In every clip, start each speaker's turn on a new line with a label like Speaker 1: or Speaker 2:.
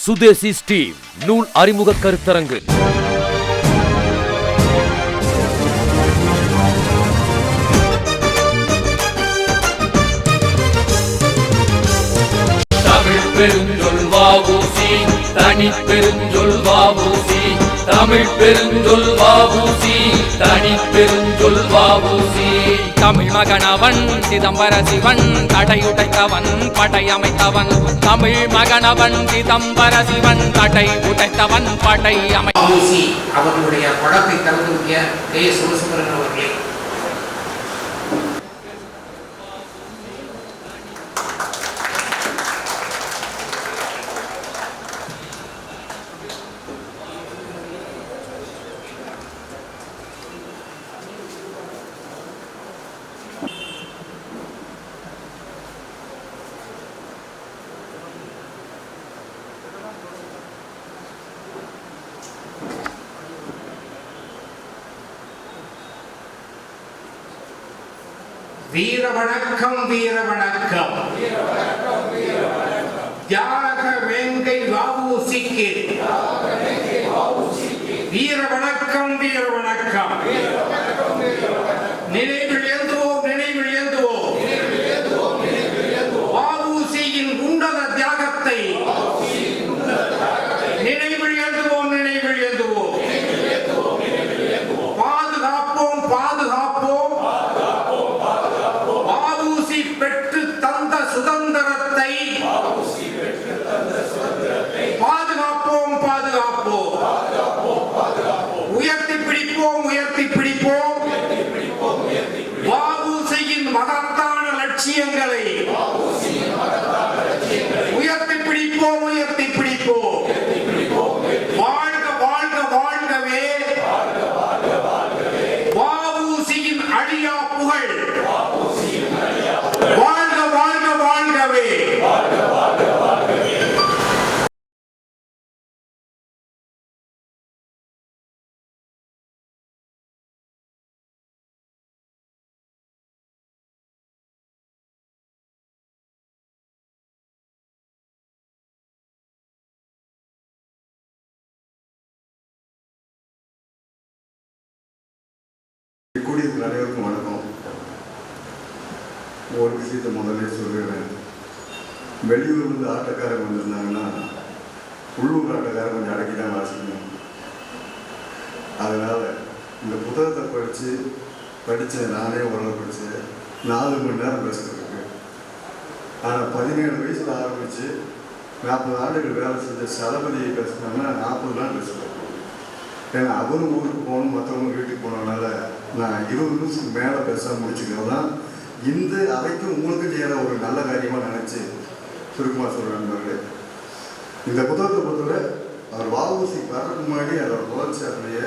Speaker 1: சுதேசி steam நூல் அறிமுக கருத்தரங்கு.
Speaker 2: தமிழ் பெருஞ்சொல் வ.உ.சி. தனி பெருஞ்சொல் வ.உ.சி. தமிழ் பெருஞ்சொல் வ.உ.சி. தனி பெருஞ்சொல் வ.உ.சி. தமிழ் மகனவன் சிதம்பர சிவன் தடையுடைத்தவன் படை அமைத்தவன். தமிழ் மகனவன் சிதம்பர சிவன் தடை உடைத்தவன் படை அமை.
Speaker 3: வ.உ.சி. அவர்களுடைய படத்தை திறந்துவிய கே. சிவசுந்தரன் அவர்களே. வீர வணக்கம், வீர வணக்கம். தியாக வேங்கை வ.உ.சி.க்கு வீர வணக்கம், வீர வணக்கம். நினைவில் எழுதுவோம், நினைவில் எழுதுவோம். வ.உ.சி.யின் உன்னத தியாகத்தை நினைவில் எழுதுவோம், நினைவில் எழுதுவோம். பாதுகாப்போம், பாதுகாப்போம். வ.உ.சி. பெற்று தந்த சுதந்திரத்தை பாதுகாப்போம், பாதுகாப்போம். உயர்த்தி பிடிப்போம், உயர்த்தி பிடிப்போம். வ.உ.சி.யின் மகத்தான லட்சியங்களை உயர்த்தி பிடிப்போம், உயர்த்தி பிடிப்போம். வாழ்க, வாழ்க, வாழ்கவே வ.உ.சி.யின் அழியா புகழ். வாழ்க, வாழ்க, வாழ்கவே.
Speaker 4: கூடியிருக்கிற அனைவருக்கும் வணக்கம். ஒரு விஷயத்தை முதல்ல சொல்லிடுறேன். வெளியூர்லேருந்து ஆட்டக்காரங்க வந்திருந்தாங்கன்னா உள்ளூர் ஆட்டக்காரங்க கொஞ்சம் அடக்கி தான் வாசிக்கணும். அதனால் இந்த புத்தகத்தை படித்தேன். நானே ஓரளவு படித்தேன். 4 மணி நேரம் பேசுகிறதுக்கு. ஆனால் 17 வயசில் ஆரம்பித்து 40 ஆண்டுகள் வேலை செஞ்ச சலபதியை பேசினாங்கன்னா 40 நாள் பேசுகிறேன். ஏன்னா அவரும் ஊருக்கு போகணும், மற்றவங்க வீட்டுக்கு போனதுனால நான் 20 நிமிஷத்துக்கு மேலே பேச முடிச்சுக்கிறது தான் இந்த அவைக்கும் உங்களுக்கும் செய்கிற ஒரு நல்ல காரியமாக நினச்சி சுருக்கமாக சொல்கிற நண்பர்களே. இந்த புத்தகத்தை பொறுத்தவரை அவர் வ.உ.சி. வர்றதுக்கு முன்னாடி அதோட தொடர்ச்சியாருடைய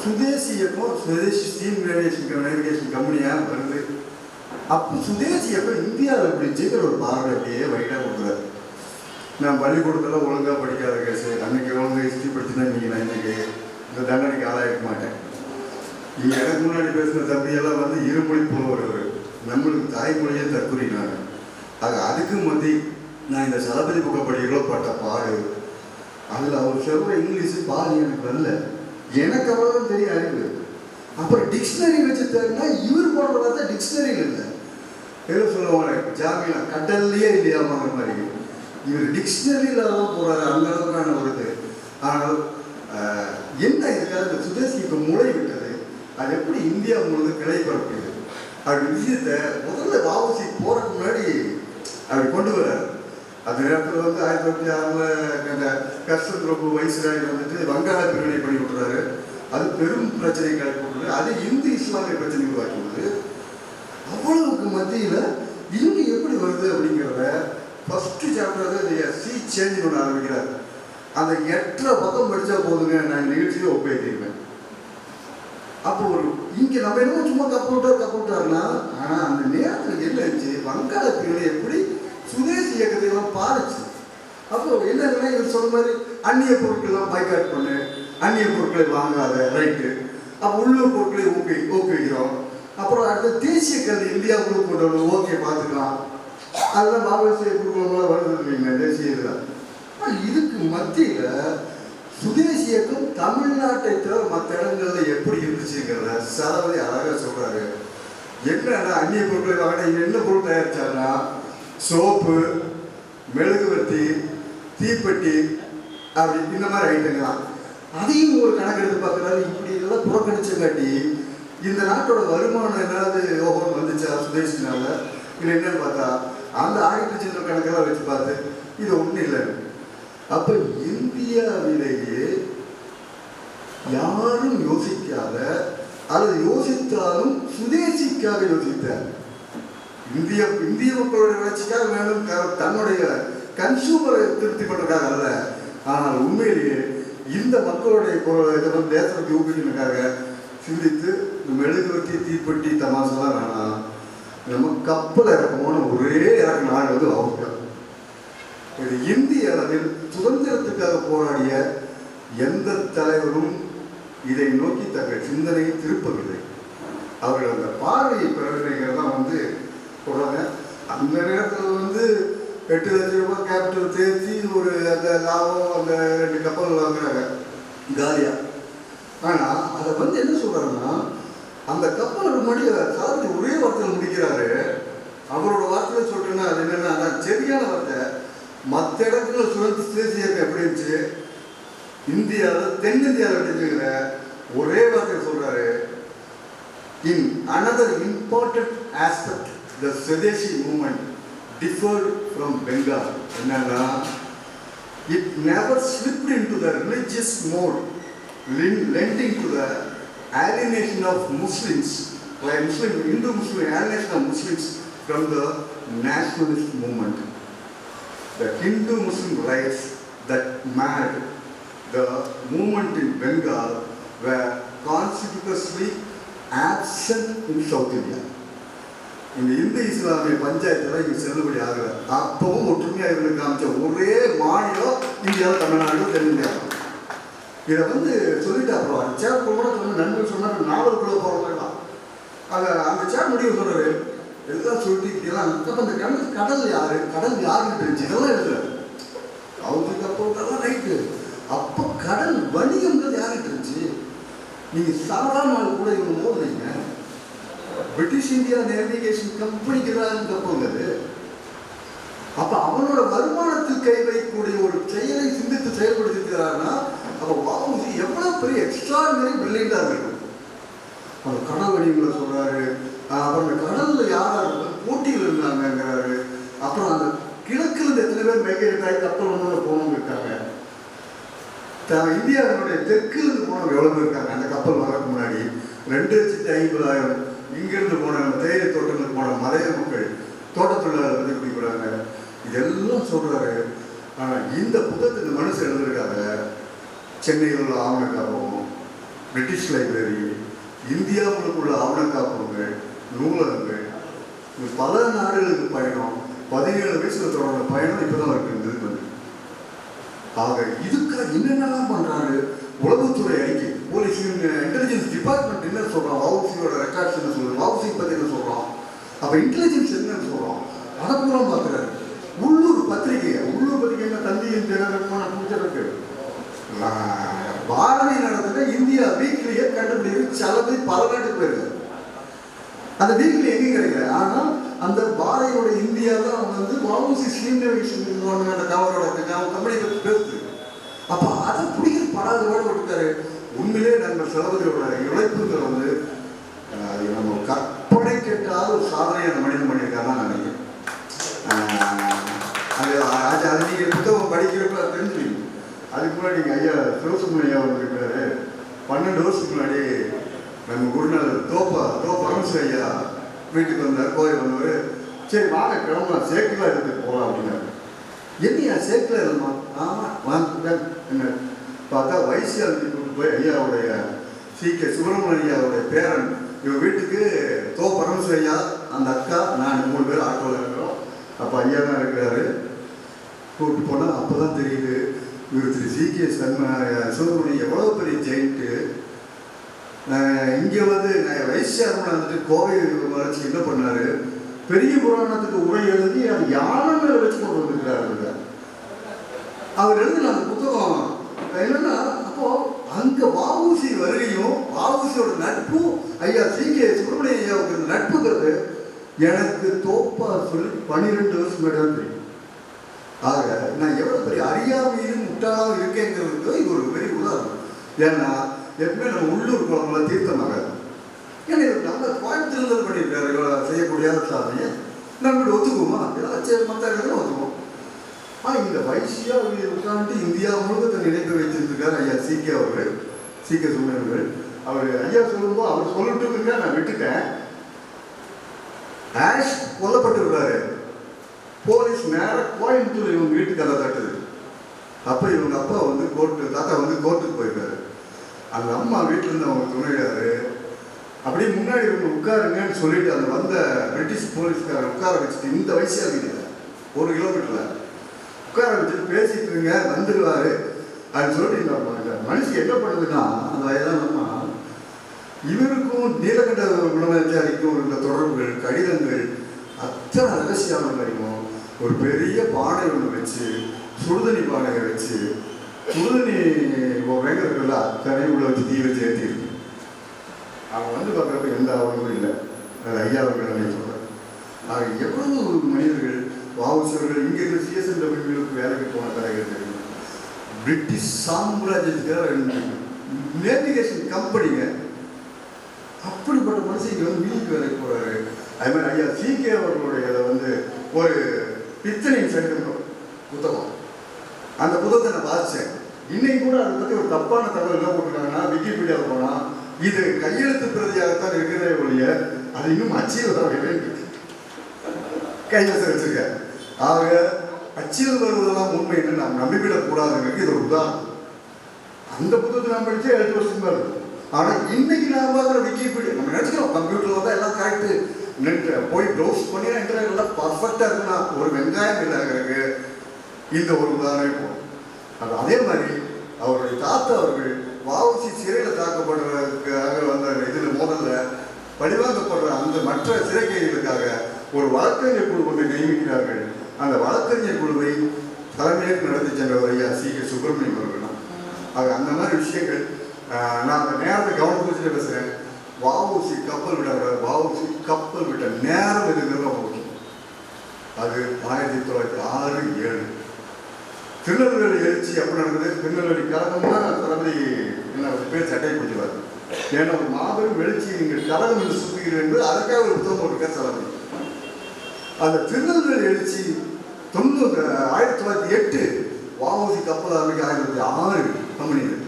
Speaker 4: சுதேசி இயக்கம், சுதேசி ஸ்டீம் நேவிகேஷன் கம்பெனியாக வருது. அப்போ சுதேசி இயக்கம் இந்தியாவில் பிடிச்சிக்கிற ஒரு பார்வை அப்படியே வைட்டாக கொடுக்குறாரு. நான் பள்ளிக்கூடத்தில் ஒழுங்காக படிக்காத கேஸு, அன்றைக்கி ஒழுங்காக ஹிஸ்ட்ரி படிச்சுன்னா இன்றைக்கி நான் இன்றைக்கி இந்த தண்டனைக்கு ஆளாயிருக்க மாட்டேன். இங்கே எனக்கு முன்னாடி பேசின தம்பியெல்லாம் வந்து இருமொழி புலவர், நம்மளுக்கு தாய்மொழியே தற்கொலைனாங்க. அதுக்கு மத்தி நான் இந்த சலபதி புக்கை படிக்கிறோ பட்ட பாடு. அதில் அவர் சொல்கிற இங்கிலீஷு பாதி எனக்கு வரல. எனக்கு அவ்வளோதான் தெரிய அறிவு. அப்புறம் டிக்ஷனரி வச்சு தருன்னா இவர் போடுற பார்த்தா டிக்ஷனரியில் இல்லை. ஏதோ சொல்லுவாங்க ஜாமீனா கடல்லையே இல்லையாமாங்கிற மாதிரி. இவர் டிக்ஷனரியில் தான் போகிறாரு, அந்த அளவுக்கான வருது. ஆனால் என்ன இதுக்காக இந்த சுதேசிக்கு முளை விட்டது, அது எப்படி இந்தியா முழுவதும் கிளை பரப்புது அப்படி விஷயத்தை முதல்ல வ.உ.சி. போகிறதுக்கு முன்னாடி அப்படி கொண்டு வர்றாரு. அந்த நேரத்தில் வந்து 1906 கஷ்டம் ரொம்ப வயசுராய் வந்துட்டு வங்காள பிரிவினை பண்ணி விட்டுறாரு. அது பெரும் பிரச்சனை கிளப்பி விட்டுறது. அது இந்து இஸ்லாமிய பிரச்சனை உருவாக்கி விடுது. அவ்வளவுக்கு மத்தியில் இங்கு எப்படி வருது அப்படிங்கிறத ஃபஸ்ட்டு சாப்டர் இந்த சி சேஞ்சுன்னு ஒன்று ஆரம்பிக்கிறார். அந்த 8 பக்கம் படித்தா போதுங்க, நான் நிகழ்ச்சியை ஒப்பேற்றிருப்பேன். அப்போ ஒரு இங்கே நம்ம என்னமோ சும்மா கப்பவிட்டார்னா, ஆனால் அந்த நேரத்தில் என்ன இருந்துச்சு, வங்காள பிரிவினை எப்படி சுதேசி இயக்கத்தை எல்லாம் பாதிச்சு. அப்போ என்னன்னா இவர் சொன்ன மாதிரி அந்நிய பொருட்கள்லாம் பைக்காட் பண்ணு, அந்நிய பொருட்களை வாங்காத, ரைட்டு. அப்போ உள்ளூர் பொருட்களை ஊக்குவிக்கிறோம். அப்புறம் அடுத்த தேசிய கல்வி இந்தியாவுக்குள்ள கொண்டு வந்து ஓகே பார்த்துக்கலாம். அதெல்லாம் வ.உ.சி. குடும்பங்களாம் வருது இல்லைங்க தேசிய இதில். இதுக்கு மத்தியில் சுதேசி இயக்கம் தமிழ்நாட்டை தவிர மற்ற இடங்கள்ல எப்படி இருந்துச்சுங்கிறத சரவதி அழகாக சொல்றாரு. என்னன்னா அந்நிய பொருட்களை வாங்கினா என்ன பொருள் தயாரிச்சாங்கன்னா சோப்பு, மெழுகுவர்த்தி, தீப்பெட்டி அப்படி இந்த மாதிரி ஐட்டங்களாம். அதையும் ஒரு கணக்கு எடுத்து பார்க்குறாரு. இப்படி இதெல்லாம் புறக்கணிச்சங்காட்டி இந்த நாட்டோட வருமானம் ஏதாவது யோகம் வந்துச்சா சுதேசினால இல்லை என்னன்னு பார்த்தா அந்த ஆயிரத்தி சின்ன கணக்கெல்லாம் வச்சு பார்த்து இது ஒன்றும் இல்லை. அப்போ இந்தியாவிலேயே யாரும் யோசிக்காத அல்லது யோசித்தாலும் சுதேசிக்காக யோசித்தார். இந்திய மக்களுடைய வளர்ச்சிக்காக வேணும், தன்னுடைய கன்சூமரை திருப்தி பண்ணுறதுக்காக அல்ல. ஆனால் உண்மையிலேயே இந்த மக்களுடைய தேசத்தை ஊக்குவிக்கிறதுக்காக சிந்தித்து மெழுகுவர்த்தி, தீப்பெட்டி, தமாசெல்லாம் வேணாம், நம்ம கப்பல் இறக்கமான ஒரே இறக்க நாடு வந்து அவங்க. இது இந்திய அளவில் சுதந்திரத்துக்காக போராடிய எந்த தலைவரும் இதை நோக்கி தங்கள் சிந்தனையை திருப்பவில்லை. அவர்கள் அந்த பார்வையை பெறவில்லைங்கிறது தான் வந்து சொல்றாங்க. அந்த நேரத்தில் வந்து 8 லட்சம் ரூபாய் கேபிட்டல் தேர்த்தி ஒரு அந்த லாபம் அந்த 2 கப்பல் வாங்குறாங்க காலியா. ஆனால் அதை வந்து என்ன சொல்றாருன்னா அந்த கப்பலுக்கு முன்னாடி சாதி ஒரே வார்த்தையில் முடிக்கிறாரு. அவரோட வார்த்தையில் சொல்றேன்னா அது என்னன்னா சரியான வார்த்தை. மற்ற இடத்துல சுதேசி இயக்கம் எப்படி இருந்துச்சு, இந்தியாவில் தென்னிந்தியாவில் எடுத்துக்கிற ஒரே வார்த்தை சொல்றாரு. In another important aspect, the Swadeshi movement differed from Bengal. என்னன்னா it never slipped into the religious mode, lending to the alienation of Muslims, by Hindu-Muslim alienation of Muslims from the nationalist movement. The Hindu-Muslim rights that marred the movement in Bengal were conspicuously absent in South India. இந்த இந்து இஸ்லாமிய பஞ்சாயத்தில் இங்கே செல்லுபடி ஆகலை. அப்பவும் ஒற்றுமையாக இவங்களுக்கு காமிச்ச ஒரே மாநிலம் இந்தியாவில் தமிழ்நாடு, தென்னிந்தியாவில். இதை வந்து சொல்லிட்டு அப்புறம் சேர் கூட சொன்ன நண்பர் சொன்னார் 4 கிலோ போகிறோம். அதை அந்த சேர் முடிவு சொல்கிறாரு. எல்லாம் சொல்லிட்டு இப்படிலாம் அப்போ அந்த கடல் யாருக்கிட்ட இருந்துச்சு இதெல்லாம் எழுதுறாரு. அவங்களுக்கு அப்போ இதெல்லாம் ரைட்டு. அப்போ கடல் வணிகம்ன்றது யார்கிட்ட இருந்துச்சு? நீங்கள் சாதாரண நாள் கூட இவங்க போடுறீங்க. பிரிட்டிஷ் இந்தியா நேவிகேஷன் கம்பெனிக்கு தான் கப்போங்கிறது. அப்போ அவனோட வருமானத்துக்கு கை வைக்கக்கூடிய ஒரு செயலை சிந்தித்து செயல்படுத்திருக்கிறாருன்னா அப்போ வாவுசி எவ்வளோ பெரிய எக்ஸ்ட்ராடினரி பிரில்லியண்டாக இருக்கும். அந்த கடல் வணிகங்களை சொல்கிறாரு. அப்புறம் அந்த கடலில் யார் போட்டியில் இருந்தாங்கிறாரு. அப்புறம் அந்த கிழக்கில் எத்தனை பேர் மைக்ரேட் ஆகி கப்பல் ஒன்று போனவங்க இருக்காங்க. இந்தியாவினுடைய தெற்கிலிருந்து போனவங்க எவ்வளோ பேர் இருக்காங்க. அந்த கப்பல் வரக்கு முன்னாடி 2,50,000 இங்கிருந்து போன தேயிலை தோட்டங்களுக்கு போன மலைய மக்கள் தோட்டத்தொழிலாளர் வந்து குடிக்கிறாங்க. இதெல்லாம் சொல்கிறாரு. ஆனால் இந்த புத்தகத்தை இந்த மனுஷன் எழுதியிருக்காங்க. சென்னையில் உள்ள ஆவணக்காப்பகம், பிரிட்டிஷ் லைப்ரரி, இந்தியாவுக்கு உள்ள ஆவணக்காப்பகங்கள், நூலகங்கள், பல நாடுகளுக்கு பயணம், 17 வயசுல தொடர்ந்த பயணம் இப்போ தான் இருக்குது. ஆக இதுக்காக என்னென்னலாம் பண்ணுறாரு. உளவுத்துறை அறிக்கை, போலீஸ் இன்டெலிஜென்ஸ் டிபார்ட்மெண்ட் என்ன சொல்கிறோம், வவுசியோட ரெக்கார்ட்ஸ் என்ன சொல்கிறோம், வவுசி பற்றி என்ன சொல்கிறோம், அப்போ இன்டெலிஜென்ஸ் என்னன்னு சொல்கிறோம், அதை பூரா பார்க்குறாரு. உள்ளூர் பத்திரிகை என்ன தந்தியின் தினமான பூச்சருக்கு பாரதி நடத்துல இந்தியா வீக்லியை கண்டுபிடிக்கிறது செலவு பல நாட்டுக்கு போயிருக்கு. அந்த வீக்லி எங்கேயும் கிடைக்கல. ஆனால் அந்த பாரதியோட இந்தியா தான் வந்து வவுசி ஸ்ரீனிவாசன் அவரோட கம்பெனி பற்றி பேசுது. அப்போ அதை பிடிக்கிற படாதோடு விட்டுட்டாரு. உண்மையிலே நம்ம செலவதியோட இழைப்புகள் வந்து நம்ம கற்பனை கேட்டால் ஒரு சாதனை அந்த மனிதன் பண்ணியிருக்காங்க நான் நினைக்கிறேன். அது நீங்கள் புத்தகம் படிக்கிறப்ப தெரிஞ்சுக்கணும். அதுக்கு முன்னாடி நீங்கள் ஐயா சிவசுப்ரமணியா வந்துருக்கிறாரு. 12 வருஷத்துக்கு முன்னாடி நம்ம குருநாள் தோப்பரம்சு ஐயா வீட்டுக்கு வந்தார், கோயில் வந்தவர். சரி வாங்க கிளம்பலாம், சேக்கில் எடுத்துட்டு போகலாம் அப்படின்னாரு. என்னையா சேக்கில் இல்லைம்மா? ஆமாம் வாங்க. என்ன பார்த்தா வைசியாளுக்கு கூப்பிட்டு போய் ஐயாவுடைய சீக்கிய சுப்பிரமணிய ஐயாவுடைய பேரன் இவன் வீட்டுக்கு தோப்பரம்சு ஐயா, அந்த அக்கா, நான் 3 பேர் ஆட்டோவில் இருக்கிறோம். அப்போ ஐயா தான் இருக்கிறாரு. கூப்பிட்டு போனால் அப்போ தான் தெரியுது இவர் திரு சீக்கிய சுப்பிரமணியம் எவ்வளோ பெரிய ஜெயிண்ட்டு. இங்கே வந்து நான் வைசியாரம்ல வந்துட்டு கோவை வளர்ச்சி என்ன பண்ணார், பெரிய புராணத்துக்கு உரை எழுதி அது யானை மேலே வச்சு கொண்டு வந்துருக்கிறாரு. அவர் எழுதின அந்த புத்தகம் என்னன்னா, அப்போ அங்க வஉசி வருகையும் வஉசியோட நட்பும் ஐயா சி.கே. சுப்பிரமணிய ஐயாவுக்கு நட்புங்கிறது எனக்கு தோப்பா சொல்லி 12 வருஷம் முன்னாடி தெரியும். ஆக நான் எவ்வளவு பெரிய அறியாமையிலும் முட்டாளாக இருக்கேங்கிறதுக்கு இது ஒரு பெரிய உதாரணம். ஏன்னா எப்பவுமே நம்ம உள்ளூர் குழம்புல தீர்த்தமாக ஏன்னா நம்ம கோயம்புத்தூர் பண்ணியிருக்காரு செய்யக்கூடிய சாதனையை நம்ம ஒத்துக்குவோமா? மற்ற இடத்துல ஒத்துக்குவோம். இந்த வைசியாவில் உட்காந்து இந்தியா முழுவதை நினைப்பு வைத்திருக்காரு ஐயா சி.கே. அவர்கள், சி.கே. சுப்பிரமணியன் அவர். ஐயா சொல்லும்போது அவர் சொல்லிட்டு நான் விட்டுட்டேன். ஆஷ் கொல்லப்பட்டு விடுறாரு. போலீஸ் நேரம் கோயம்புத்தூர் இவங்க வீட்டுக்கு அதை தட்டுது. அப்போ இவங்க அப்பா வந்து தாத்தா வந்து கோர்ட்டுக்கு போயிருக்காரு. அந்த அம்மா வீட்டில் இருந்து அவங்க துணையாரு அப்படியே முன்னாடி இவங்க உட்காருங்கன்னு சொல்லிட்டு அந்த வந்த பிரிட்டிஷ் போலீஸ்காரர் உட்கார வச்சுட்டு இந்த வயசியா வீட்டில் 1 கிலோமீட்டரில் உட்கார வச்சுட்டு பேசிட்டு இருங்க வந்துடுவாரு அப்படின்னு சொல்லிட்டு இந்த மனுஷன் என்ன பண்ணுதுன்னா அந்த வயதானம்மா இவருக்கும் நீலகண்ட குணவஞ்சாரிக்கும் இருந்த தொடர்புகள், கடிதங்கள் அத்தனை ரகசியமாக இருக்கும். ஒரு பெரிய பானை ஒன்று வச்சு சுடுதண்ணி பானையை வச்சு சுடுதண்ணி வேங்கிறதுல அத்தனை உள்ள வச்சு தீ வச்சு ஏற்றிருக்கு. அவங்க வந்து பார்க்குறப்ப எந்த ஆவணமும் இல்லை. அது ஐயா அவர்கள் சொல்கிறார். ஆக எவ்வளவு மனிதர்கள் வஉசியர்கள் இங்கே இருக்கிற CSNW வேலைக்கு போன கதைகள் தெரியும். பிரிட்டிஷ் சாம்ராஜ்யத்துக்காக நேவிகேஷன் கம்பெனிங்க அப்படிப்பட்ட மனுஷன் இங்கே வந்து மீனுக்கு வேலைக்கு போகிறாரு. அது மாதிரி ஐயா சி.கே. அவர்களுடைய வந்து ஒரு பித்தனின் சட்டம் புத்தகம், அந்த புத்தகத்தை நான் வாசித்தேன். இன்னைக்கு கூட அதை பற்றி ஒரு தப்பான தகவல் என்ன போட்டிருக்காங்கன்னா விக்கிபீடியாவில் போனால் இது கையெழுத்து பிரதியாகத்தான் இருக்கிறதே ஒழிய அது இன்னும் அச்சில் வரவில்லை கைவசம் வச்சிருக்காரு. ஆக அச்சில் வருவதெல்லாம் உண்மை என்று நாம் நம்பிவிடக்கூடாதுங்கிறது இது ஒரு உதாரணம். அந்த புத்தகத்தை நான் படித்தே 7 வருஷம் தான் இருக்கும். ஆனால் இன்னைக்கு நான் பார்க்குற விக்கிபீடியா நம்ம நினச்சிக்கிறோம் கம்ப்யூட்டரில் வந்தால் எல்லாம் கரெக்டு போய் ப்ரௌஸ் பண்ணி இன்டர்நெட் எல்லாம் பர்ஃபெக்டாக இருக்குன்னா ஒரு வெங்காயம் இல்லைங்கிறதுக்கு இந்த ஒரு உதாரணம் போகும். அது அதே மாதிரி அவருடைய தாத்தா அவர்கள் வஉசி சிறையில் தாக்கப்படுறதுக்காக வந்த இதில் முதல்ல பழிவாங்கப்படுற அந்த மற்ற சிறை கைதிகளுக்காக ஒரு வழக்கறிஞர் குழு ஒன்றை நியமிக்கிறார்கள். அந்த வழக்கறிஞர் குழுவை தலைமையேற்று நடத்தி சென்றவர் ஐயா சி.கே. சுப்பிரமணியம் அவர்கள். ஆக அந்த மாதிரி விஷயங்கள் நான் அந்த நேரத்தை கவனம் வச்சுட்டு பேசுகிறேன். வஉசி கப்பல் விட்ட நேரம் இதுங்கிறது ரொம்ப முக்கியம். அது 1906, 7 திருநெல்வேலி எழுச்சி அப்படி நடந்தது. திருநெல்வேலி கழகம்னா தளபதி என்ன பேர் சட்டை பிடிச்சிவார். ஏன்னா ஒரு மாபெரும் எழுச்சி நீங்கள் கழகம் என்று சுற்றுகிறீர்கள் என்று அதற்காக ஒரு புத்தகம் இருக்க தளபதி. அந்த திருநெல்வேலி எழுச்சி 1908 வஉசி கப்பல் ஆரம்பிக்க 1906 கம்பெனிகள்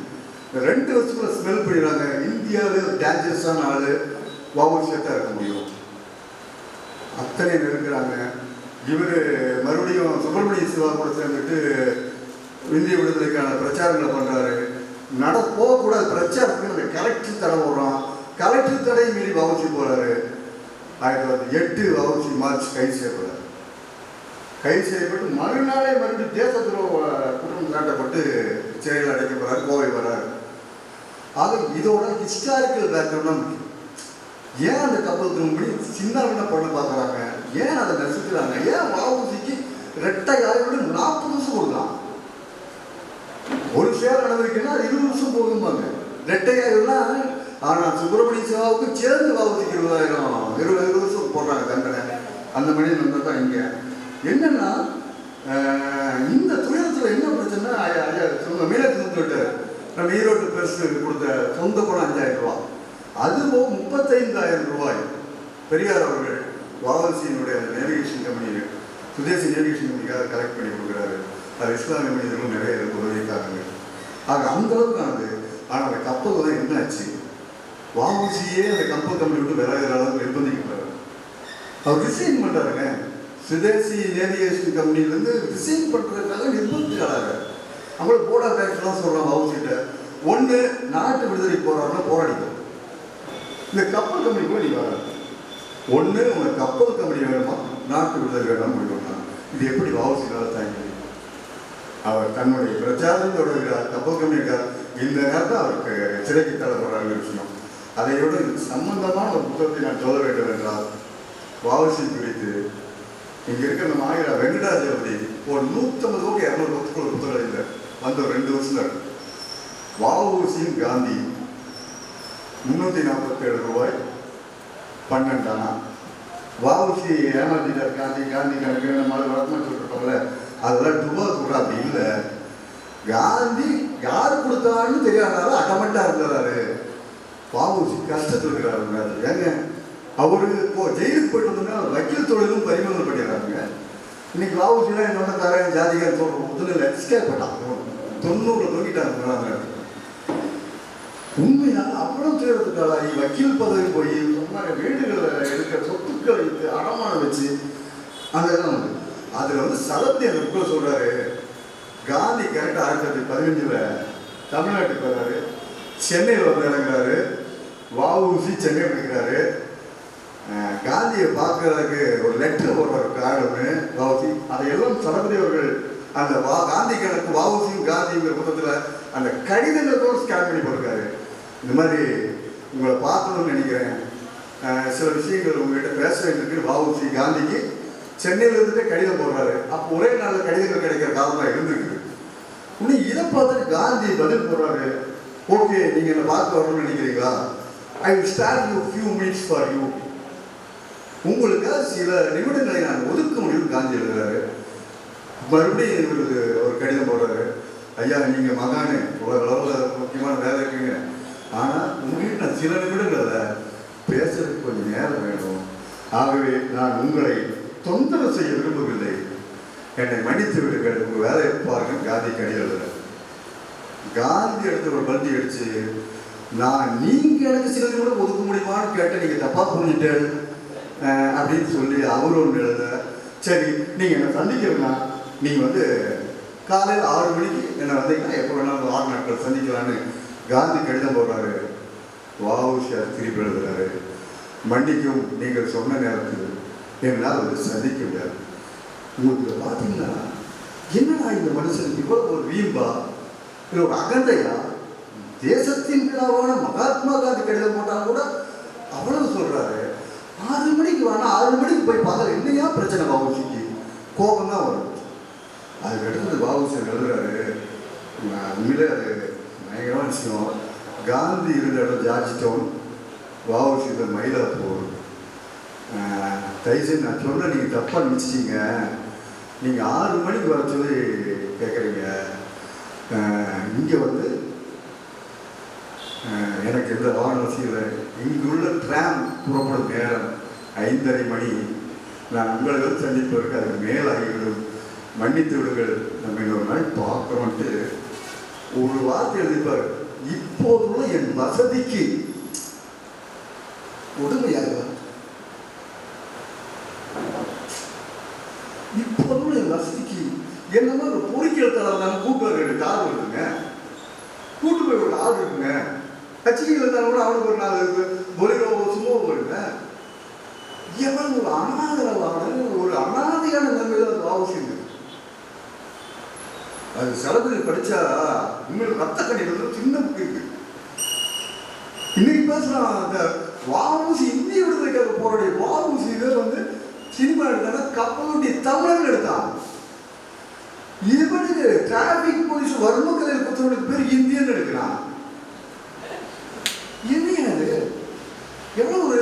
Speaker 4: 2 வருஷத்துல ஸ்மெல் பண்ணிடுறாங்க. இந்தியாவில் டேஞ்சரஸான ஆள் வஉசியத்தான் இருக்க முடியும். அத்தனை நெருங்குறாங்க. இவர் மறுபடியும் சுப்பிரமணிய சிவா கூட சேர்ந்துட்டு இந்திய விடுதலைக்கான பிரச்சாரங்களை பண்ணுறாரு. போகக்கூடாது பிரச்சாரத்துக்கு அந்த கலெக்டர் தடை போடுறான். கலெக்டர் தடையை மீறி வஉசி போகிறாரு. 1908 வஉசி மார்ச் கைது செய்யப்படுறாரு. கைது செய்யப்பட்டு மறுநாளே மறுபடியும் தேச துரோக குற்றம் சாட்டப்பட்டு சிறையில் அடைக்கப்படுறாரு. கோவை வர்றாரு. ஆக இதோட ஹிஸ்டாரிக்கல் பேக்ரவுண்ட் முக்கியம். ஏன் அந்த கப்பல் திரும்பி சின்ன பண்ண பார்க்குறாங்க? ஏன் அதை நசுக்கிறாங்க? ஏன் வஉசிக்கு ரெட்டை ஆய்வோடு 40 வருஷம் கொடுக்கலாம்? ஒரு சேர் நடவடிக்கைன்னா 20 வருஷம் போகும்பாங்க. ரெட்டை ஆய்வுலாம். ஆனால் சுப்பிரமணிய சிவாவுக்கு சேர்ந்து வஉசிக்கு 20 வருஷம் போடுறாங்க தண்டனை. அந்த மனிதன் வந்தால் தான் இங்கே என்னன்னா இந்த துயரத்தில் என்ன பிரச்சனை? மீனாட்சி விட்டார். நம்ம ஈரோட்டு பெருசு கொடுத்த சொந்த பணம் 5000 ரூபா. அதுவும் 35,000 ரூபாய் பெரியார் அவர்கள் வஉசியினுடைய நேவிகேஷன் கம்பெனி சுதேசி நேவிகேஷன் கம்பெனிக்காக கலெக்ட் பண்ணி கொடுக்குறாரு. அது இஸ்லாமிய மனிதர்களும் நிறைய உதவிக்காரங்க. ஆக அந்த அளவுக்கு ஆனது. ஆனால் அந்த கப்பல் தான் என்னாச்சு? வஉசியே அந்த கப்பல் கம்பெனி விட்டு விலகிற அளவுக்கு நிர்பந்திக்கிறாரு. அவர் ரிசைன் பண்ணுறாருங்க. சுதேசி நேவிகேஷன் கம்பெனிலேருந்து ரிசைன் பண்ணுறதுக்காக நிர்பந்திக்கிறாரு. அவங்கள போடா டேக்ஸ்லாம் சொல்கிறாங்க வஉசிட்ட. ஒன்று நாட்டு விடுதலை போராடினா போராடிக்கும். இந்த கப்பல் கம்பெனி கூட நீ வர ஒன்று உங்கள் கப்பல் கம்பெனி வேணுமா நாட்டு விடுதலை வேணும் முடியும்னா இது எப்படி வஉசினால தாங்கி அவர் தன்னுடைய பிரச்சாரம் தொடர்கிறார். கப்பல் கம்பெனிக்கார் இந்த நேரத்தில் அவருக்கு சிறைக்கு தள்ளப்படுறாங்க விஷயம். அதையோடு சம்பந்தமான ஒரு புத்தகத்தை நான் சொல்ல வேண்டும் என்றால் வஉசி குறித்து இங்கே இருக்கிற நம்ம ஆகிற வெங்கடாஜலபதி ஒரு 150 கோடி 200 பத்துக்குள்ள புத்தகம் இல்லை வந்த ஒரு 2 வருஷம் இருக்கு. வஉசியும் காந்தி 347 ரூபாய் 12 ஆனா. வஉசி ஏமாத்திட்டார் காந்தி கணக்கு நம்ம வழக்கமாக சொல்லிருக்கோம்ல, அதெல்லாம் துபா சொல்ற அப்படி இல்லை. காந்தி யார் கொடுத்தான்னு தெரியாதால அடமட்டா இருந்தாரு. வஉசி கஷ்டத்தில் இருக்கிறாருங்க. ஏங்க அவரு இப்போ ஜெயிலுக்கு போயிட்டு வந்தோம்னா வக்கீல் தொழிலும் பறிமுதல் பண்ணிடுறாங்க. இன்னைக்கு வஉசிலாம் என்னோட தரேன் ஜாதிகார் சொல்ற முதல்ல எக்ஸ்கேப் பண்ணாங்க. 90 தொங்கிட்டாங்க. உண்மையா அவ்வளவு செய்யறதுக்காக வக்கீல் பதவி போய் சொன்னாங்க வீடுகளை இருக்கிற சொத்துக்களை அடமானம் வச்சு அதெல்லாம் வந்து அதுல வந்து சலத்தி அந்த புக்கில் சொல்றாரு. காந்தி கரெக்டாக 1915 தமிழ்நாட்டுக்கு வர்றாரு, சென்னையில் வந்து இறங்குறாரு. வஉசி சென்னை படிக்கிறாரு. காந்தியை பார்க்கறதுக்கு ஒரு லெட்டர் போடுறாரு கார்டுன்னு வஉசி. அதையெல்லாம் சலபதி அவர்கள் அந்த காந்தி கணக்கு வஉசியும் காந்திங்கிற புத்தகத்தில் அந்த கடிதங்களோடு ஸ்கேன் பண்ணி போட்டிருக்காரு. இந்த மாதிரி உங்களை பார்க்கணும்னு நினைக்கிறேன், சில விஷயங்கள் உங்கள்கிட்ட பேச வேண்டியிருக்கு. வஉசி காந்திக்கு சென்னையில் இருந்துட்டு கடிதம் போடுறாரு. அப்போ ஒரே நாளில் கடிதங்கள் கிடைக்கிற காலமாக இருந்திருக்கு. இன்னும் இதை பார்த்துட்டு காந்தி பதில் போடுறாரு. ஓகே, நீங்கள் என்னை பார்க்க வரணும்னு நினைக்கிறீங்களா? I will start you few minutes for you. உங்களுக்கு சில நிமிடங்களை நான் ஒதுக்க முடியும் காந்தி எழுதுறாரு. மறுபடியும் இவருக்கு ஒரு கடிதம் போடுறாரு. ஐயா, நீங்கள் மகானு உலக அளவில் முக்கியமான வேலை இருக்குங்க, ஆனால் உங்கள்கிட்ட நான் சில நிமிடங்களில் பேசுறதுக்கு கொஞ்சம் நேரம் வேணும். ஆகவே நான் உங்களை தொந்தரவு செய்ய விரும்பவில்லை, என்னை மன்னித்து விடுங்கள், உங்கள் வேலையை பாருங்க. காந்தி கடிதம் எழுதுறாரு. காந்தி எடுத்து ஒரு பல்டி அடிச்சு, நான் நீங்கள் எனக்கு சில நிமிடம் ஒதுக்க முடியுமான்னு கேட்ட நீங்கள் தப்பாக புரிஞ்சுட்டேன் அப்படின்னு சொல்லி அவர் ஒன்று எழுத. சரி, நீங்கள் என்னை சந்திக்கிறீங்கன்னா நீங்கள் வந்து காலையில் 6 மணிக்கு என்னை வந்தீங்கன்னா எப்போ வேணாலும் 6 நாட்கள் சந்திக்கலான்னு காந்தி கடிதம் போடுறாரு. வஉசி திருப்பி எழுதுறாரு. மன்னிக்கும், நீங்கள் சொன்ன நேரத்தில் என்னால் வந்து சந்திக்க முடியாது. உங்களுக்கு பார்த்தீங்கன்னா என்னடா இந்த மனுஷனுக்கு இவ்வளோ ஒரு வீம்பா, இல்லை ஒரு அகந்தையா? தேசத்தின் பிதாவான மகாத்மா காந்தி கடிதம் போட்டால் கூட அவ்வளவு சொல்றாரு. 6 மணிக்கு வேணா 6 மணிக்கு போய் பார்த்தா என்னையா பிரச்சனை? வஉசிக்கு கோபம் தான் வரும். அதுக்கு அடுத்தது வஉசி எழுதுறாரு. உண்மையிலே அது பயங்கரமான விஷயம். காந்தி இருந்த இடம் ஜார்ஜ் டவுன், வஉசி இருந்த மயிலாப்பூர். தயவுசெய்து நான் சொன்ன நீங்கள் தப்பாக நினச்சிட்டீங்க. நீங்கள் 6 மணிக்கு வர சொல்லி கேட்குறீங்க. இங்கே வந்து எனக்கு எந்த வாகன வசதியும் இல்லை. இங்குள்ள ட்ராம் புறப்படும் நேரம் 5:30 மணி. நான் உங்களை வந்து சந்திப்பதற்கு அதுக்கு மேலாகிவிடும், மன்னித்து விடுங்கள், நம்ம இன்னொரு நாள் பார்க்குறோன்ட்டு ஒரு வார்த்தை எழுதிப்பார். இப்போதுள்ள என் வசதிக்கு உடமையாக, இப்போதுள்ள என் வசதிக்கு என்னமோ ஒரு பொறிக்கியல் தளர்ந்தாலும் கூட்டு வர 2 கார் இருக்குங்க, கூட்டு போய் ஒரு ஆள் இருக்குங்க. கட்சிகள் இருந்தாலும் கூட அவனுக்கு ஒரு 4 பொலிரோ சுமோ போடுங்க. எவன் ஒரு அனாதரவான ஒரு அனாதையான நிலைமையில அது அவசியம். அது செலவு படிச்சா உண்மையில் ரத்த கணிகள் சின்ன புக்கு இருக்கு. இன்னைக்கு பேசுறான் அந்த வஉசி இந்திய விடுதலைக்காக போராடிய வஉசி வந்து சினிமா எடுத்தாங்க, கப்பலுடைய தமிழர்கள் எடுத்தான். இவனுக்கு டிராபிக் போலீஸ் வர்மக்கலையில் குற்றவனுக்கு பேர் இந்தியன் எடுக்கிறான். என்னது எவ்வளவு ஒரு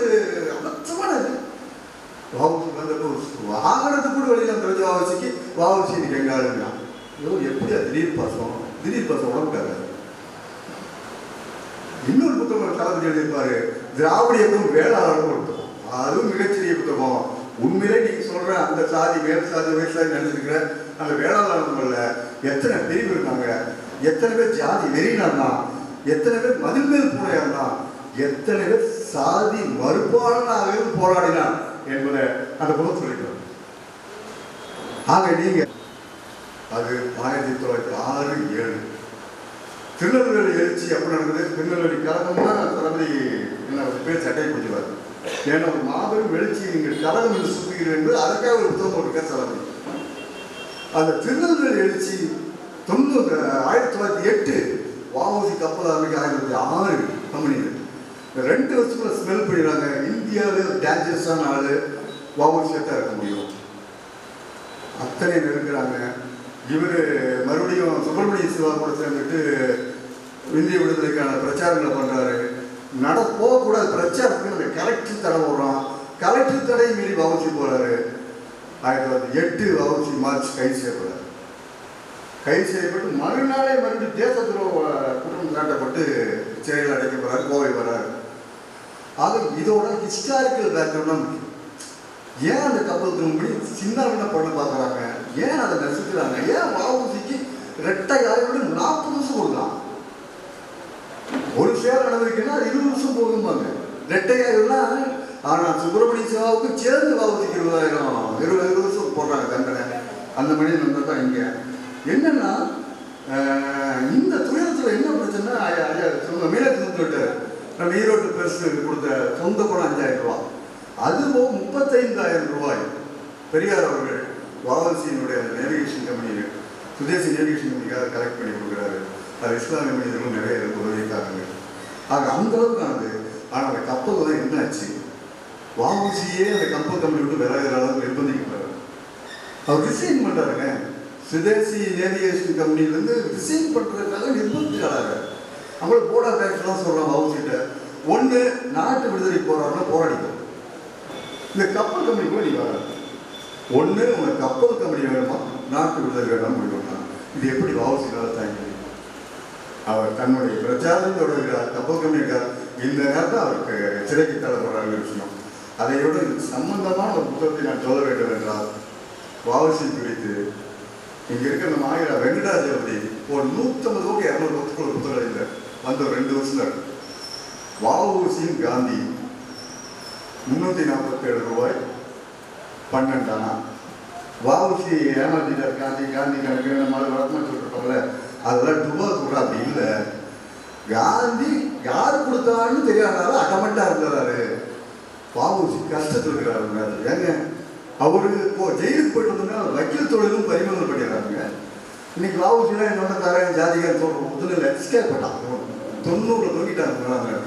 Speaker 4: அபத்தமானது. வஉசி வந்தப்போ வாகனத்தை கூட வெளியில் தெரிஞ்ச வஉசிக்கு வஉசி இன்னைக்கு எங்க ஆளுங்கிறான். எப்படியா திடீர் பாசம் உடம்புக்காரு. இன்னொரு புத்தகம் தளபதி எழுதியிருப்பாரு, திராவிட இயக்கம் வேளாளர் புத்தகம். அதுவும் மிகச்சிறிய புத்தகம். உண்மையிலே நீங்க சொல்ற அந்த சாதி மேல் சாதி வயசாதி நினைச்சிருக்கிற அந்த வேளாளர்ல எத்தனை பிரிவு இருக்காங்க, எத்தனை பேர் ஜாதி வெறினான்னா, எத்தனை பேர் மதில் மேல் பூனையானா, எத்தனை பேர் சாதி மறுபாளனாகவே போராடினான் என்பதை அந்த புத்தகம் சொல்லிக்கிறார். ஆக நீங்க அது 1906-7 திருநெல்வேலி எழுச்சி அப்படி நடந்தது. திருநெல்வேலி கழகம்னா தளபதி என்ன பேர் சட்டை பிடிச்சிருவார். ஏன்னா ஒரு மாபெரும் எழுச்சி நீங்கள் கழகம் என்று சுற்றுகிறீர்கள் என்று அதற்காக ஒரு புத்தகம் போட்டிருக்கார் தளபதி. அந்த திருநெல்வேலி எழுச்சி 1908 வஉசி கப்பல் ஆரம்பிக்க 1906 கம்பெனியில் 2 வருஷத்துல ஸ்மெல் பண்ணிடுறாங்க. இந்தியாவிலே டேஞ்சரஸான ஆள் வஉசியாக தான் இருக்க முடியும். அத்தனை இருக்கிறாங்க. இவர் மறுபடியும் சுப்பிரமணிய சிவா கூட சேர்ந்துட்டு இந்திய விடுதலைக்கான பிரச்சாரங்களை பண்ணுறாரு. போகக்கூடாது பிரச்சாரத்துக்கு அந்த கலெக்டர் தடை போடுறான். கலெக்டர் தடையை மீறி வவுசி போகிறாரு. 1908 வவுசி மார்ச் கைது செய்யப்படுறாரு. கைது செய்யப்பட்டு மறுநாளே மறுபடியும் தேச துரோக குற்றம் சாட்டப்பட்டு சிறையில் அடைக்கப்படுறாரு. கோவை வர்றாரு. ஆக இதோட ஹிஸ்டாரிக்கல் பேக்ரவுண்ட் முக்கியம். ஏன் அந்த கப்பல் திரும்பி சின்ன பண்ண பார்க்குறாங்க, ஏன் அதை நசுக்கிறாங்க, ஏன் வவுசிக்கு ரெட்டை ஆய்வோடு 40 வருஷம் கொடுக்கலாம். ஒரு சேர் நடவடிக்கைன்னா 20 வருஷம் போகும்பாங்க ரெட்டை ஆய்வுலாம். ஆனால் சுப்பிரமணிய சிவாவுக்கு சேர்ந்து வவுசிக்கு 20 வருஷம் போடுறாங்க தண்டனை. அந்த மனிதன் வந்தால் தான் இங்கே என்னன்னா இந்த துயரத்தில் என்ன பிரச்சனை, மீனத்து விட்டார். நம்ம ஈரோட்டு பெருசு கொடுத்த சொந்த பணம் 5000 ரூபா, அதுவும் 35,000 ரூபாய் பெரியார் அவர்கள் வவுசியினுடைய நேவிகேஷன் கம்பெனி, சுதேசி நேவிகேஷன் கம்பெனிக்காக கலெக்ட் பண்ணி கொடுக்குறாரு. அது இஸ்லாமிய மனிதர்களும் நிறைய உதவிக்காரங்க. ஆக அந்த அளவுக்கு ஆனது. ஆனால் அந்த கப்பல் தான் என்னாச்சு, வவுசியே அந்த கப்பல் கம்பெனி விட்டு விலகிற அளவுக்கு நிர்பந்திக்கிறாரு. அவர் ரிசைன் பண்ணுறாருங்க. சுதேசி நேவிகேஷன் கம்பெனிலேருந்து ரிசைன் பண்ணுறதுக்காக நிர்பந்திக்கிறாரு. அவங்களுக்கு போர்ட் ஆஃப் டைரக்டர்லாம் சொல்கிறாங்க வவுசிட்ட, ஒன்று நாட்டு விடுதலை போராடுனா போராடிக்கும், இந்த கப்பல் கம்பெனி கூட நீ வர, ஒன்று உங்கள் கப்பல் கம்பெனி வேணுமா நாட்டு விடுதலை வேணும்னு போயிட்டு. இது எப்படி வவுசினால தாங்கி அவர் தன்னுடைய பிரச்சாரம் தொடர்கிறார். கப்பல் கம்பெனிக்கார் இந்த நேரத்தில் அவருக்கு சிறைக்கு தள்ளப்படுறாங்க விஷயம். அதையோடு சம்பந்தமான ஒரு புத்தகத்தை நான் சொல்ல வேண்டும் என்றால், வவுசி குறித்து இங்கே இருக்கிற நம்ம ஆயிரம் வெங்கடாஜலபதி ஒரு 150 ரூபாய்க்கு 200 பக்கத்துக்குள்ள புத்தகம் இல்லை வந்த ஒரு 2 வருஷம். வவுசியும் காந்தி 347 ரூபாய் 12 ஆனா. வவுசி ஏமாத்திட்டார் காந்தி. காந்தி கணக்கு நம்ம வழக்கமாக சொல்லிருப்பாங்கல்ல, அதெல்லாம் துபா கூட அப்படி இல்லை. காந்தி யார் கொடுத்தான்னு தெரியாதனால அடமட்டா இருந்தாரு. வவுசி கஷ்டத்தில் இருக்கிறாரு. ஏங்க அவரு ஜெயிலுக்கு போயிட்டு வந்தோம்னா வக்கீல் தொழிலும் பறிமுதல் பண்ணிடுறாங்க. இன்னைக்கு வவுசிலாம் என்னோட தரேன் ஜாதிகார் சொல்ற முதல்ல எஸ்கேப் பண்ணாங்க. 90 தொங்கிட்டாங்க.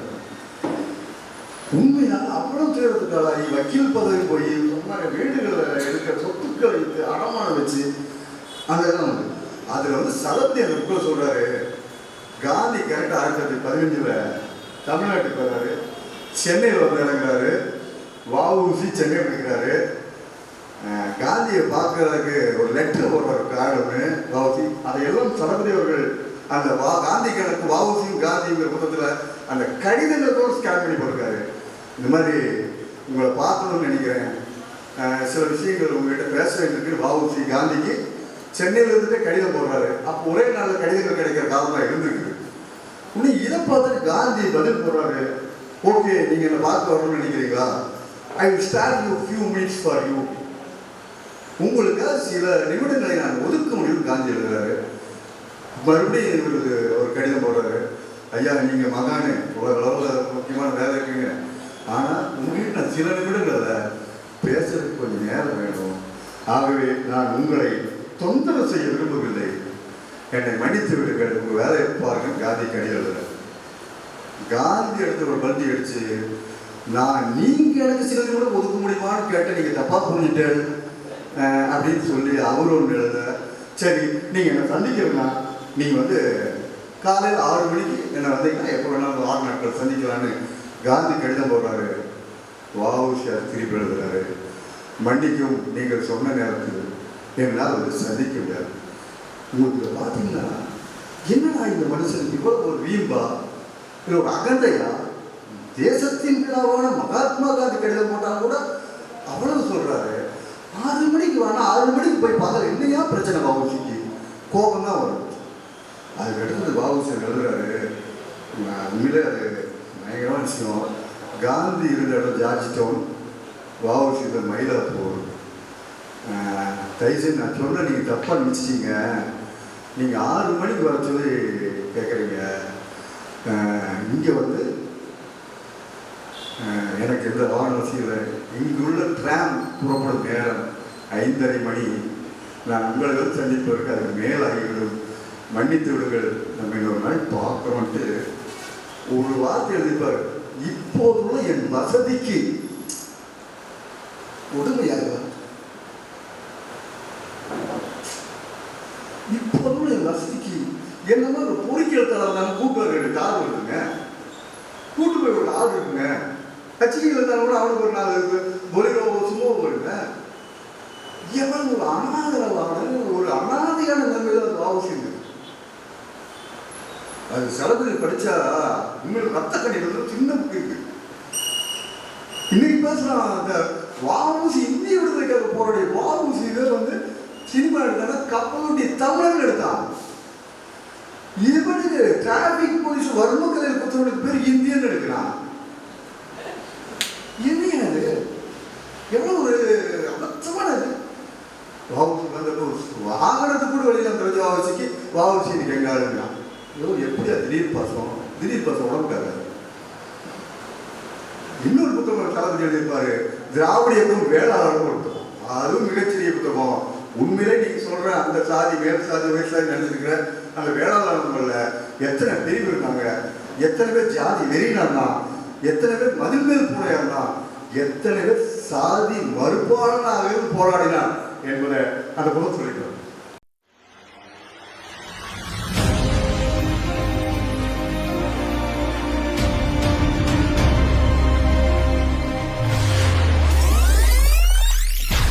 Speaker 4: உண்மையா அவ்வளவு தேர்தலுக்காக வக்கீல் பதவி போய் வீடுகளை எடுக்கிற சொத்துக்களை வைத்து அடமானம் வச்சு அதெல்லாம் வந்து அதில் வந்து சலத்தை அந்த புக்கில் சொல்றாரு. காந்தி கரெக்டாக 1915 தமிழ்நாட்டுக்கு வர்றாரு. சென்னையில் வந்து இறங்குறாரு. வவுசி சென்னை இருக்கிறாரு. காந்தியை பார்க்கறதுக்கு ஒரு லெட்டர் போடுறாரு கார்டு வவுசி. அதையெல்லாம் சலபதி அவர்கள் அந்த காந்தி கணக்கு வவுசியும் காந்திங்கிற புத்தகத்தில் அந்த கடிதங்களோடு ஸ்கேன் பண்ணி போட்டிருக்காரு. இந்த மாதிரி உங்களை பார்க்கணும்னு நினைக்கிறேன், சில விஷயங்கள் உங்கள்கிட்ட பேச வேண்டியிருக்கு. வவுசி காந்திக்கு சென்னையில் இருந்துட்டு கடிதம் போடுறாரு. அப்போ ஒரே நாளில் கடிதங்கள் கிடைக்கிற காலமாக இருந்துருக்குது. இன்னும் இதை பார்த்துட்டு காந்தி பதில் போடுறாரு, ஓகே நீங்கள் என்னை பார்க்க வரணும்னு நினைக்கிறீங்களா, I will stand you few minutes for you, உங்களுக்கு சில நிமிடங்களை நான் ஒதுக்க முடியும் காந்தி எழுதுறாரு. மறுபடியும் இவருக்கு ஒரு கடிதம் போடுறாரு, ஐயா நீங்கள் மகானு உலக அளவில் முக்கியமான வேலை இருக்குங்க, ஆனால் உங்கள்கிட்ட நான் சில நிமிடங்களில் பேசுறதுக்கு கொஞ்சம் நேரம் வேணும். ஆகவே நான் உங்களை தொந்தரவு செய்ய விரும்பவில்லை, என்னை மன்னித்து விடுங்கள், உங்கள் வேலையை பாருங்க. காந்தி கடிதம் எழுதுறாரு. காந்தி எடுத்து ஒரு பல்டி அடிச்சு, நான் நீங்கள் எனக்கு சில நிமிடம் ஒதுக்க முடியுமான்னு கேட்ட நீங்கள் தப்பாக புரிஞ்சுட்டேன் அப்படின்னு சொல்லி அவர் ஒன்று எழுத, சரி நீங்கள் என்னை சந்திக்கிறீங்கன்னா நீங்கள் வந்து காலையில் 6 மணிக்கு என்னை வந்தீங்கன்னா எப்போ வேணாலும் 6 நாட்கள் சந்திக்கலான்னு காந்தி கடிதம் போடுறாரு. வவுசி திருப்பி எழுதுறாரு, மன்னிக்கும் நீங்கள் சொன்ன நேரத்தில் என்னால் வந்து சந்திக்க முடியாது. உங்களுக்கு பார்த்தீங்கன்னா என்னடா இந்த மனுஷனுக்கு இவ்வளோ ஒரு வீம்பா, இல்லை ஒரு அகந்தையா, தேசத்தின் பிதாவான மகாத்மா காந்தி கடிதம் போட்டால் கூட அவ்வளவு சொல்கிறாரு. 6 மணிக்கு வேணா 6 மணிக்கு போய் பார்த்தா என்னையா பிரச்சனை, வவுசிக்கு கோபம் தான் வரும். அதுக்கு அடுத்தது வவுசி எழுதுறாரு, உண்மையிலே அது பயங்கரமான விஷயம். காந்தி இருந்த இடம் ஜார்ஜ் டவுன், வவுசி இந்த மயிலாப்பூர். தயவுசெய்து நான் சொல்ல நீங்கள் தப்பாக நினச்சிட்டீங்க, நீங்கள் 6 மணிக்கு வர சொல்லி கேட்குறீங்க, இங்கே வந்து எனக்கு எந்த வாகன வசதியில் இங்குள்ள ட்ராம் புறப்படும் நேரம் 5:30 மணி, நான் உங்களை வந்து சந்திப்பதற்கு அதுக்கு மேலாகிவிடும், மன்னித்து விடுங்கள், நம்ம இன்னொரு நாள் பார்க்குறோன்ட்டு ஒரு வார்த்தை எழுதிப்பார். இப்போதுள்ள என் வசதிக்கு கொடுமையாக என்னமோ ஒரு பொறிக்கியல் தலை இருந்தாலும் கூட்டு வர 2 கார் வருதுங்க, கூட்டு போய் ஒரு ஆள் இருக்குங்க, கட்சிகள் இருந்தாலும் கூட அவனுக்கு ஒரு 4 பொலிரோ சும்மா வருங்க. எவன் ஒரு அனாதையான நிலைமையில அது அவசியம். அது சில பேர் படிச்சா உண்மையில ரத்த கண்ணீர் சின்ன புக்கு இருக்கு. இன்னைக்கு பேசுறான் அந்த வாவூசி இந்திய விடுதலைக்காக போராடிய வாவூசியில சினிமா எடுத்தாங்க, கப்பலுடைய தமிழர்கள் எடுத்தான். இவனுக்கு டிராபிக் போலீஸ் வர்மக்கலையில் குற்றவனுக்கு பேர் இந்தியன் எடுக்கிறான். என்ன அது எவ்வளவு ஒரு அபத்தமானது. வாகனத்து கூட வழியில் அந்த வாவூசிக்கு வாவூசி இன்னைக்கு எங்க ஆளுங்கிறான். எப்படியா திடீர் பாசம் உடம்புக்காரு. இன்னொரு புத்தகம் தளபதி எழுதியிருப்பாரு, திராவிட இயக்கம் வேளாளர் புத்தகம். அதுவும் மிகச்சிறிய புத்தகம். உண்மையிலே நீங்க சொல்ற அந்த சாதி மேல் சாதி உயர் சாதி நடந்திருக்கிற அந்த வேளாளர்கள்ல எத்தனை பிரிவு இருக்காங்க, எத்தனை பேர் ஜாதி வெறினா, எத்தனை பேர் மதில் மேல் பூனையா இருந்தா, எத்தனை பேர் சாதி மறுபாளனாக போராடினார் என்பதை அந்த புத்தகம் சொல்லிக்கிறோம்.